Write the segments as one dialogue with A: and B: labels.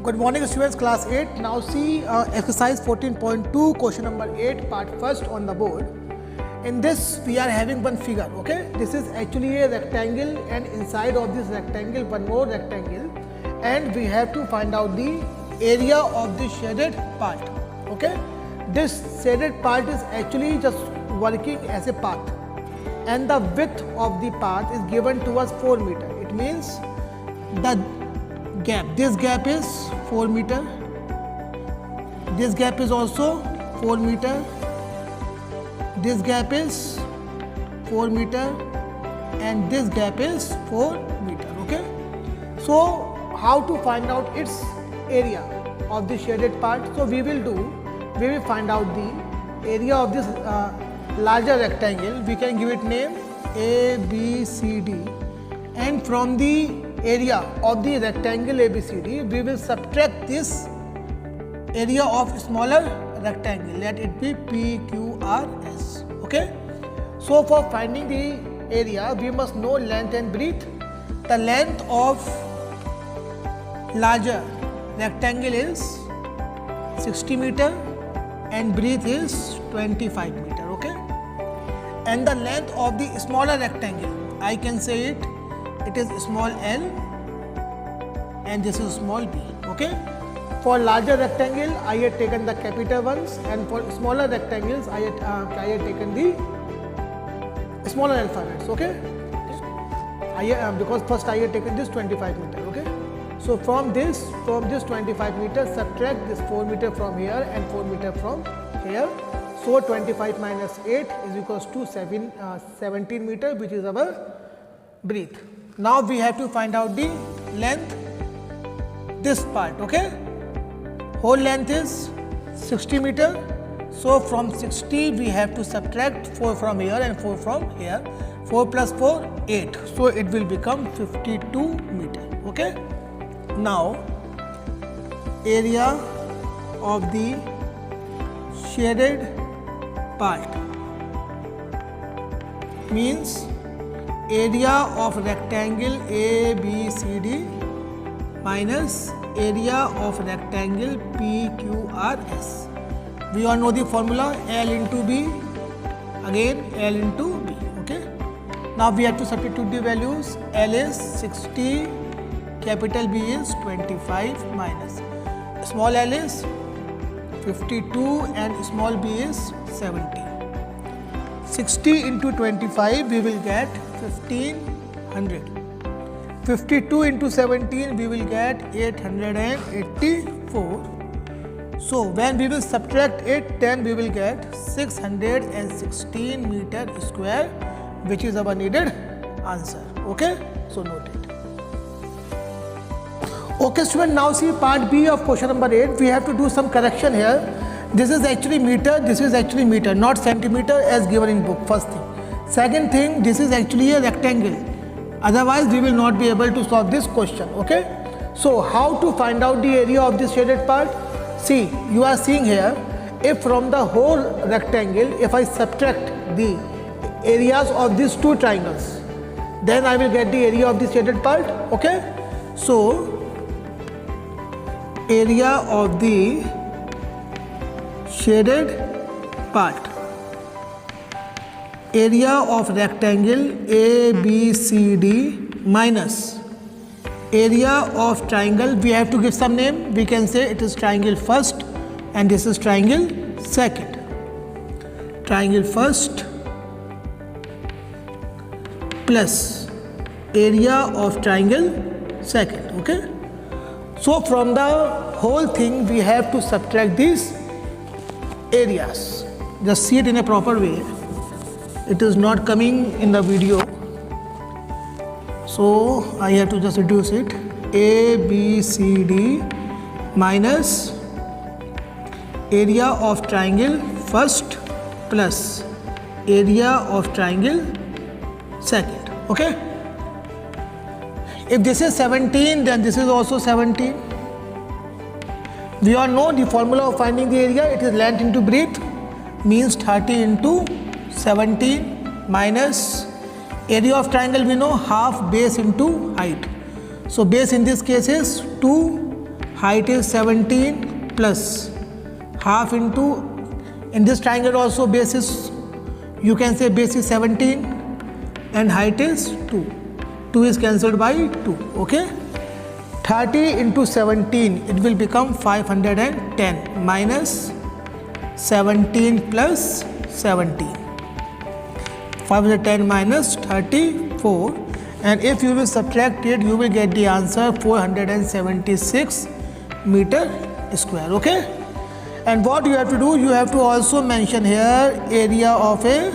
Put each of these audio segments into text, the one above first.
A: Good morning students, class 8. Now see exercise 14.2, question number 8, part first on the board. In this we are having one figure, okay. This is actually a rectangle and inside of this rectangle one more rectangle, and we have to find out the area of the shaded part, okay. This shaded part is actually just working as a path, and the width of the path is given to us 4 meter. It means the gap, this gap is 4 meter, this gap is also 4 meter, this gap is 4 meter, and this gap is 4 meter, okay. So how to find out its area of the shaded part? So we will find out the area of this larger rectangle. We can give it name A, B, C, D, and from the area of the rectangle ABCD, we will subtract this area of smaller rectangle, let it be PQRS, okay. So for finding the area, we must know length and breadth. The length of larger rectangle is 60 meter and breadth is 25 meter, okay. And the length of the smaller rectangle, I can say it is small l and this is small b, okay. For larger rectangle, I had taken the capital ones, and for smaller rectangles, I had taken the smaller alphabets, okay. Because first I had taken this 25 meter, okay. So from this 25 meter, subtract this 4 meter from here and 4 meter from here. So 25 minus 8 is equals to 17 meter, which is our breadth. Now we have to find out the length, this part, okay. Whole length is 60 meter. So from 60 we have to subtract 4 from here and 4 from here. 4 plus 4, 8. So it will become 52 meter, okay. Now area of the shaded part means area of rectangle ABCD minus area of rectangle PQRS. We all know the formula, L into B, again L into B, okay. Now we have to substitute the values. L is 60, capital B is 25 minus small l is 52 and small b is 70. 60 into 25 we will get 1500. 52 into 17 we will get 884. So when we will subtract it, then we will get 616 meter square, which is our needed answer, okay. So note it. Okay student, now see part B of question number 8. We have to do some correction here. This is actually meter, this is actually meter, not centimeter as given in book, first thing. Second thing, this is actually a rectangle, otherwise we will not be able to solve this question, okay. So how to find out the area of this shaded part? See, you are seeing here, if from the whole rectangle, if I subtract the areas of these two triangles, then I will get the area of the shaded part, okay. So area of the shaded part, area of rectangle ABCD minus area of triangle, we have to give some name. We can say it is triangle first and this is triangle second. Triangle first plus area of triangle second, okay. So from the whole thing we have to subtract these areas. Just see it in a proper way. It is not coming in the video, so I have to just reduce it. ABCD minus area of triangle first plus area of triangle second, okay. If this is 17, then this is also 17. We all know the formula of finding the area. It is length into breadth, means 30 into 17 minus area of triangle, we know half base into height. So base in this case is 2, height is 17 plus half into, in this triangle also base is, you can say base is 17 and height is 2. 2 is cancelled by 2. Okay, 30 into 17, it will become 510 minus 17 plus 17. 510 minus 34, and if you will subtract it, you will get the answer 476 meter square. Okay, and what you have to do, you have to also mention here area of a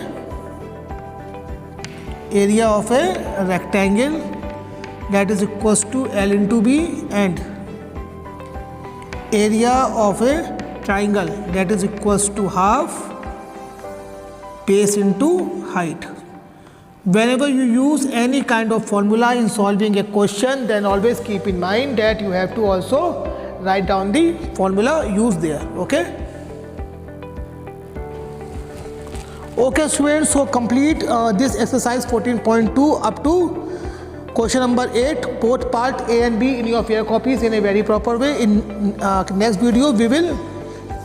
A: rectangle, that is equals to L into B, and area of a triangle, that is equals to half base into height. Whenever you use any kind of formula in solving a question, then always keep in mind that you have to also write down the formula used there. Okay, okay students, so complete this exercise 14.2 up to question number 8, both part A and B in your fair copies in a very proper way. In next video we will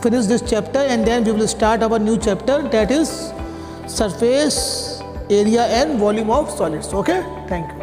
A: finish this chapter and then we will start our new chapter, that is surface area and volume of solids. Okay, thank you.